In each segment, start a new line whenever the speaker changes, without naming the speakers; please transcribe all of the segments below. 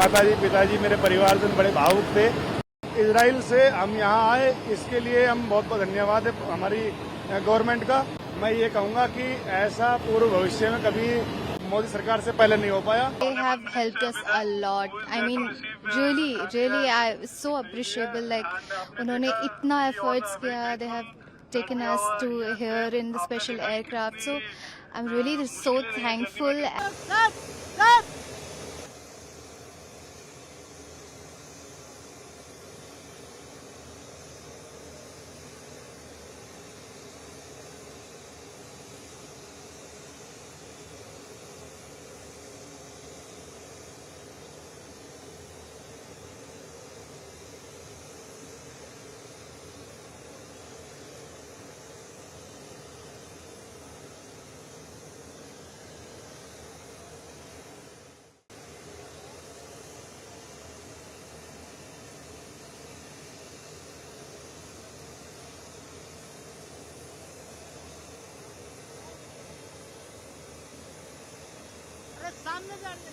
माताजी पिताजी मेरे परिवार से बड़े भावुक थे। इजराइल से हम यहाँ आए, इसके लिए हम बहुत बहुत धन्यवाद है हमारी गवर्नमेंट का। मैं ये कहूँगा कि ऐसा पूर्व भविष्य में कभी मोदी सरकार से पहले नहीं हो पाया।
They have helped us a lot. I mean, really, I so appreciable. Like, उन्होंने इतना efforts किया. They have taken us to here in the special aircraft. So, I'm really so thankful. सामने जा रहे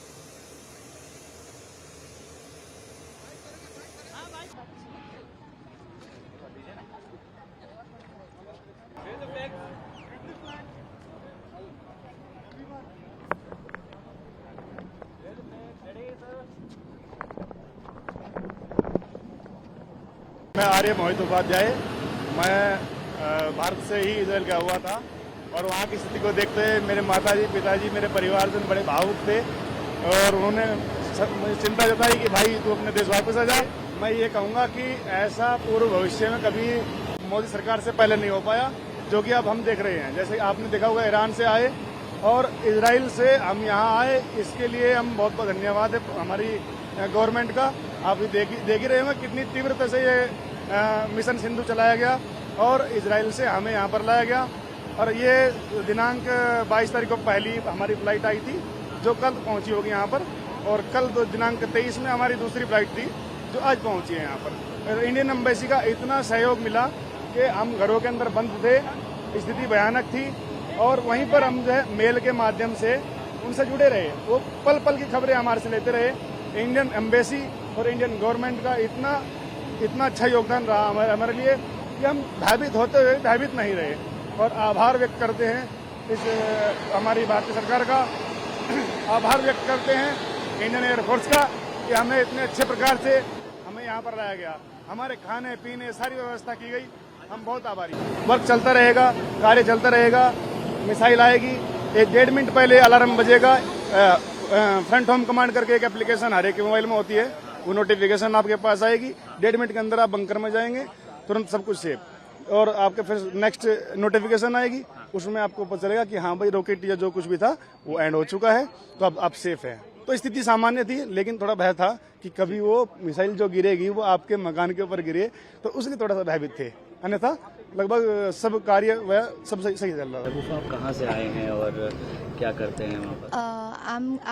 मैं आर्य मोहित उपाध्याय, मैं भारत से ही इजराइल गया हुआ था और वहाँ की स्थिति को देखते हुए मेरे माताजी पिताजी मेरे परिवार से बड़े भावुक थे और उन्होंने मुझे चिंता जताई कि भाई तू अपने देश वापस आ जाए। मैं ये कहूँगा कि ऐसा पूर्व भविष्य में कभी मोदी सरकार से पहले नहीं हो पाया, जो कि अब हम देख रहे हैं। जैसे आपने देखा होगा, ईरान से आए और इजराइल से हम यहाँ आए, इसके लिए हम बहुत बहुत धन्यवाद है हमारी गवर्नमेंट का। आप देख ही रहे होंगे कितनी तीव्रता से ये मिशन सिंधु चलाया गया और इजराइल से हमें यहाँ पर लाया गया। और ये दिनांक 22 तारीख को पहली हमारी फ्लाइट आई थी जो कल पहुंची होगी यहाँ पर, और कल दिनांक 23 में हमारी दूसरी फ्लाइट थी जो आज पहुंची है यहाँ पर। इंडियन एम्बेसी का इतना सहयोग मिला कि हम घरों के अंदर बंद थे, स्थिति भयानक थी, और वहीं पर हम जो है मेल के माध्यम से उनसे जुड़े रहे। वो पल पल की खबरें हमारे से लेते रहे। इंडियन एम्बेसी और इंडियन गवर्नमेंट का इतना अच्छा योगदान रहा हमारे लिए कि हम भयभीत होते हुए भयभीत नहीं रहे। और आभार व्यक्त करते हैं इस हमारी भारतीय सरकार का, आभार व्यक्त करते हैं इंडियन एयरफोर्स का कि हमें इतने अच्छे प्रकार से हमें यहाँ पर लाया गया। हमारे खाने पीने सारी व्यवस्था की गई, हम बहुत आभारी हैं। वर्क चलता रहेगा, कार्य चलता रहेगा। मिसाइल आएगी, 1.5 मिनट पहले अलार्म बजेगा। फ्रंट होम कमांड करके एक एप्लीकेशन हर एक मोबाइल में होती है, वो नोटिफिकेशन आपके पास आएगी। 1.5 मिनट के अंदर आप बंकर में जाएंगे, तुरंत सब कुछ सेफ, और आपके फिर नेक्स्ट नोटिफिकेशन आएगी, उसमें आपको पता चलेगा कि हाँ भाई रॉकेट या जो कुछ भी था वो एंड हो चुका है, तो अब आप सेफ हैं। तो स्थिति सामान्य थी, लेकिन थोड़ा भय था कि कभी वो मिसाइल जो गिरेगी वो आपके मकान के ऊपर गिरे, तो उसलिए थोड़ा सा भयभीत थे। अन्यथा लगभग सब कार्य वह सब सही चल रहा है।
आप कहाँ से आए हैं और क्या करते हैं वहाँ पर?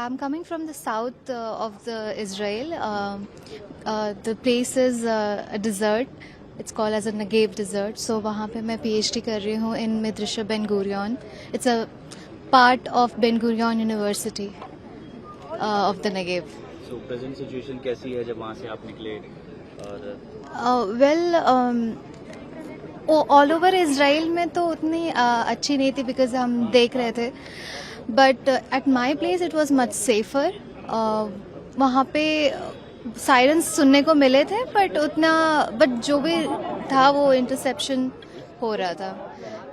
I'm coming from the south of the Israel. The place is a desert. It's called as a Negev desert. So वहाँ पे मैं PhD कर रही हूँ in Midrasha Ben Gurion. It's a part of Ben Gurion University of the Negev.
So present situation कैसी है जब वहाँ से आप निकले?
और ऑल ओवर इसराइल में तो उतनी अच्छी नहीं थी, बिकॉज हम देख रहे थे, but at my place it was much safer. वहाँ पे सायरन्स सुनने को मिले थे, बट जो भी था वो इंटरसेप्शन हो रहा था,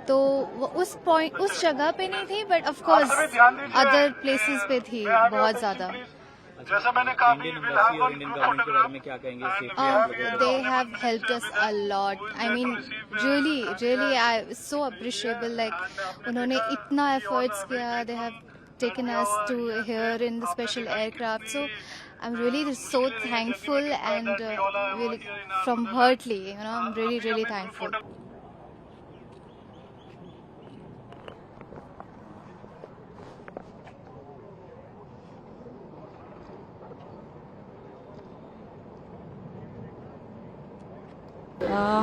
तो उस जगह पे नहीं थी, but of course other places पे थी बहुत ज़्यादा।
जैसा मैंने कहा, इंडियन एम्बेसी और इंडियन गवर्नमेंट के बारे में क्या कहेंगे?
They have helped us a lot. I mean, really, I so appreciable. Like, उन्होंने इतना efforts किया. They have taken us to here in the special aircraft. So, I'm really so thankful and really from heartily, I'm really thankful.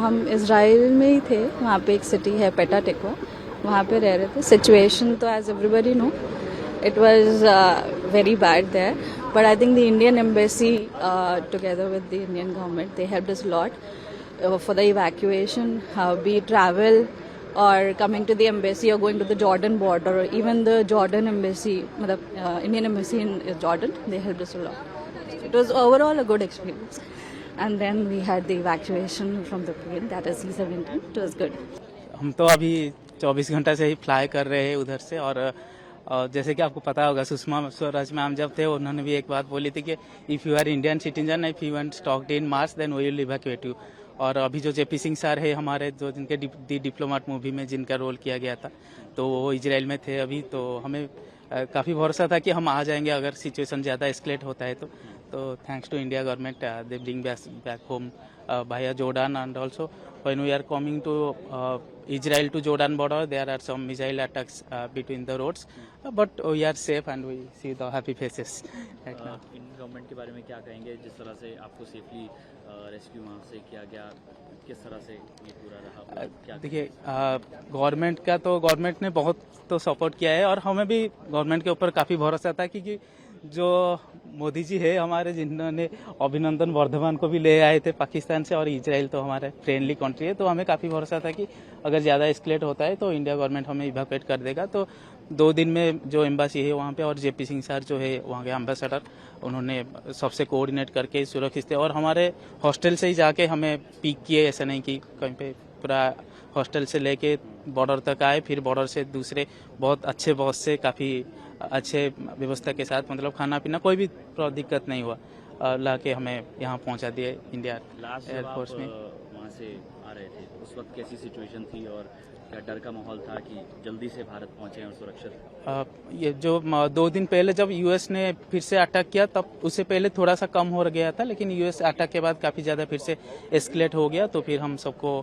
हम Israel में ही थे। वहाँ पे एक city है पेटा टिक्वा, वहाँ पे रह रहे थे। सिचुएशन तो as everybody know it was very bad there, But I think the Indian embassy, together with the Indian government, they helped us a lot for the evacuation, be it travel or coming to the embassy or going to the Jordan border, or even the Jordan embassy, Indian embassy in Jordan, they helped us a lot. It was overall a good experience. And then we had the evacuation from the plane, that is C-17. It was good.
हम तो अभी 24 घंटा से ही fly कर रहे हैं उधर से, और जैसे कि आपको पता होगा सुषमा स्वराज मैम जब थे उन्होंने भी एक बात बोली थी कि if you are Indian citizen, if you want stuck in March then we will evacuate you. और अभी जो जेपी सिंह सर है हमारे, जो जिनके दी डिप्लोमेट मूवी में जिनका रोल किया गया था, तो वो इजराइल में थे अभी, तो हमें काफ़ी भरोसा था कि हम आ जाएंगे अगर सिचुएशन ज़्यादा एस्केलेट होता है तो thanks to India government they bring back home via Jordan, and also when we are coming to Israel to Jordan border, there are some missile attacks between the roads, but we are safe and we see the happy faces right now.
In government के बारे में क्या कहेंगे, जिस तरह से आपको safely rescue वहाँ से किया गया, किस तरह से ये पूरा रहा, क्या?
देखिए, गवर्नमेंट ने बहुत तो सपोर्ट किया है, और हमें भी गवर्नमेंट के ऊपर काफ़ी भरोसा था, क्योंकि जो मोदी जी है हमारे, जिन्होंने अभिनंदन वर्धमान को भी ले आए थे पाकिस्तान से, और इजराइल तो हमारे फ्रेंडली कंट्री है, तो हमें काफ़ी भरोसा था कि अगर ज़्यादा एस्केलेट होता है तो इंडिया गवर्नमेंट हमें इवैक्यूएट कर देगा। तो 2 दिन में जो एम्बासी है वहाँ पे, और जेपी सिंह सर जो है वहाँ के एम्बेसडर, उन्होंने सबसे कोऑर्डिनेट करके सुरक्षित थे, और हमारे हॉस्टल से ही जाके हमें पिक किए, ऐसा नहीं कि कहीं पे, पूरा हॉस्टल से लेके बॉर्डर तक आए, फिर बॉर्डर से दूसरे बहुत अच्छे बॉस से काफ़ी अच्छे व्यवस्था के साथ, मतलब खाना पीना कोई भी दिक्कत नहीं हुआ, ला के हमें यहाँ पहुँचा दिए इंडिया एयरफोर्स में।
वहाँ से आ रहे थे उस वक्त कैसी सिचुएशन थी, और क्या डर का माहौल था कि जल्दी से भारत पहुँचे और सुरक्षित?
ये जो 2 दिन पहले जब यूएस ने फिर से अटैक किया, तब उससे पहले थोड़ा सा कम हो गया था, लेकिन यूएस अटैक के बाद काफ़ी ज़्यादा फिर से एस्केलेट हो गया, तो फिर हम सबको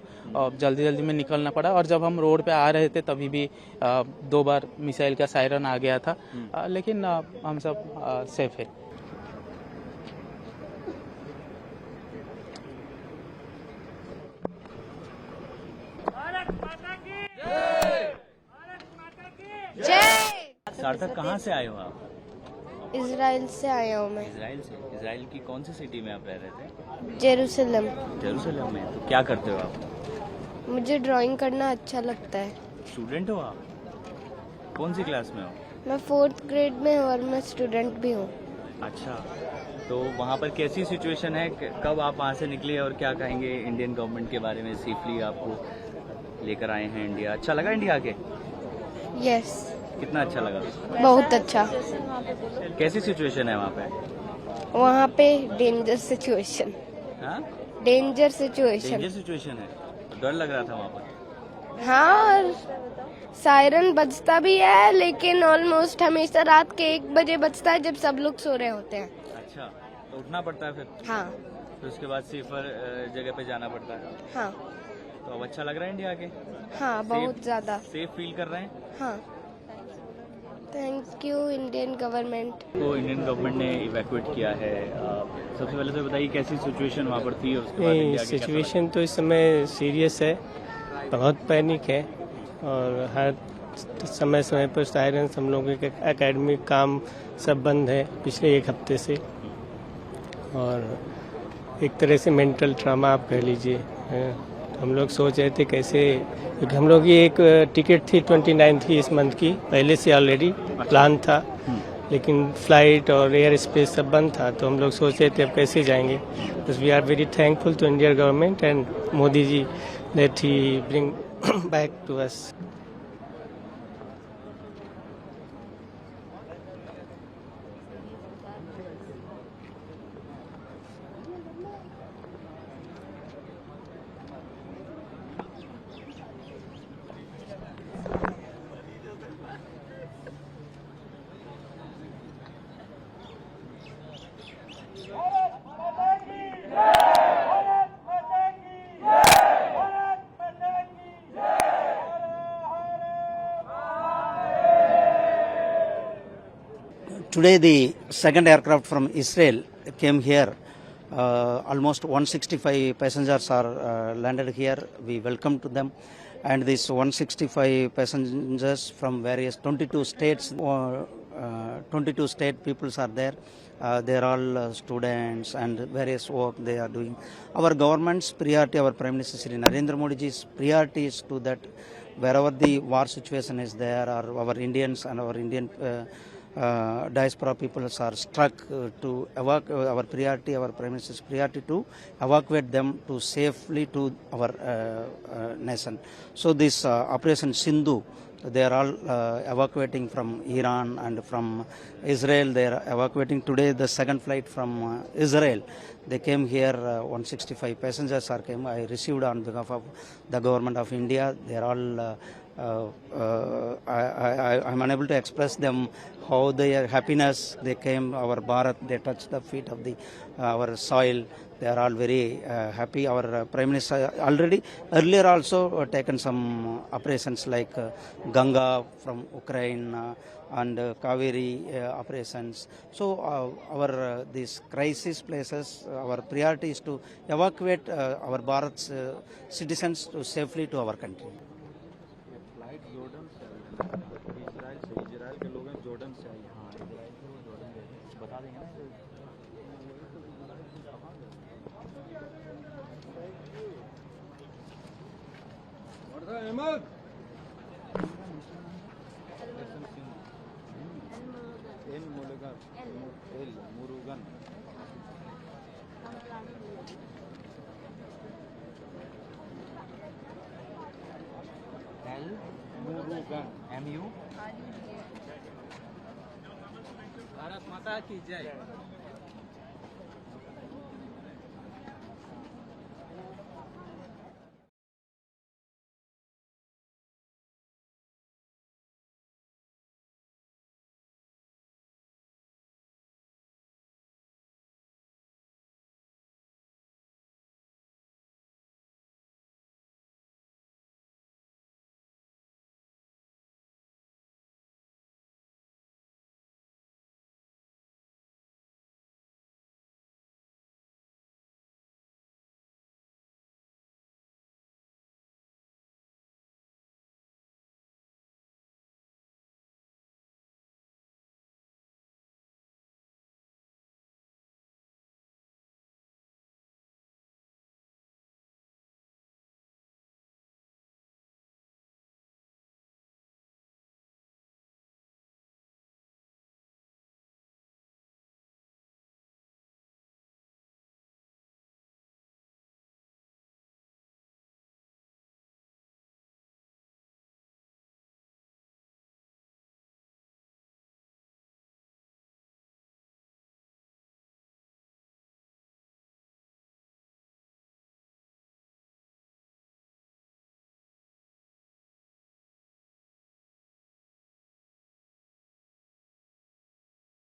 जल्दी में निकलना पड़ा। और जब हम रोड पे आ रहे थे तभी भी 2 बार मिसाइल का सायरन आ गया था, लेकिन हम सब सेफ है।
सार्थक, कहाँ से आए हो आप?
इजराइल से आया हूँ मैं।
इजराइल से? इजराइल की कौन सी सिटी में आप रह रहे थे?
जेरूसलम।
जेरूसलम में। तो क्या करते हो आप?
मुझे ड्राइंग करना अच्छा लगता है।
स्टूडेंट हो आप? कौन सी क्लास में हो?
मैं 4th ग्रेड में हूँ और मैं स्टूडेंट भी हूँ।
अच्छा, तो वहाँ पर कैसी सिचुएशन है, कब आप वहाँ से निकले, और क्या कहेंगे इंडियन गवर्नमेंट के बारे में, सेफली आपको लेकर आए हैं इंडिया? अच्छा लगा इंडिया आके?
यस।
कितना अच्छा लगा?
बहुत अच्छा।
कैसी सिचुएशन है वहाँ पे?
वहाँ पे डेंजर सिचुएशन।
हाँ,
डेंजर सिचुएशन।
डेंजर सिचुएशन है, तो डर लग रहा था वहाँ पर?
हाँ, और सायरन बजता भी है, लेकिन ऑलमोस्ट हमेशा रात के 1 बजे बजता है, जब सब लोग सो रहे होते हैं।
अच्छा, तो उठना पड़ता है फिर?
हाँ।
तो उसके बाद सेफर जगह पे जाना पड़ता है?
हाँ।
तो अब अच्छा लग रहा है इंडिया आके?
हाँ, बहुत ज्यादा।
सेफ फील कर रहे हैं?
हाँ। थैंक यू इंडियन गवर्नमेंट
को। इंडियन गवर्नमेंट ने इवैक्यूएट किया है, सबसे पहले तो बताइए कैसी सिचुएशन वहाँ पर थी, और उसके बाद इंडिया के
सिचुएशन तो इस समय सीरियस है, बहुत पैनिक है, और हर समय पर सायरन, हम लोगों के एकेडमिक काम सब बंद है पिछले 1 हफ्ते से, और एक तरह से मेंटल ट्रामा आप कह लीजिए। हम लोग सोच रहे थे कैसे, क्योंकि हम लोग की एक टिकट थी 29 थी इस मंथ की, पहले से ऑलरेडी प्लान था, लेकिन फ्लाइट और एयर स्पेस सब बंद था, तो हम लोग सोच रहे थे अब कैसे जाएंगे। बस we are very thankful to Indian government and Modi ji that he bring back to us.
Today the second aircraft from Israel came here. Almost 165 passengers are landed here. We welcome to them. And these 165 passengers from various 22 states 22 state peoples are there. They are all students and various work they are doing. Our government's priority, our Prime Minister Shri Narendra Modi ji's priority is to that wherever the war situation is there, or our Indians and our Indian diaspora peoples are struck to evacuate. Our priority, our Prime Minister's priority to evacuate them to safely to our nation. So this Operation Sindhu, they are all evacuating from Iran and from Israel. They are evacuating today the second flight from Israel. They came here, 165 passengers are came. I received on behalf of the government of India. They are all I'm unable to express them how their happiness. They came our Bharat, they touched the feet of the our soil. They are all very happy. Our Prime Minister already earlier also taken some operations like Ganga from Ukraine and Kaveri operations. So our these crisis places, our priority is to evacuate our Bharat's citizens to safely to our country.
Israel के लोग हैं Jordan से आए। हाँ, Israel से वो Jordan गए थे। बता देंगे ना।
MU भारत माता की जय।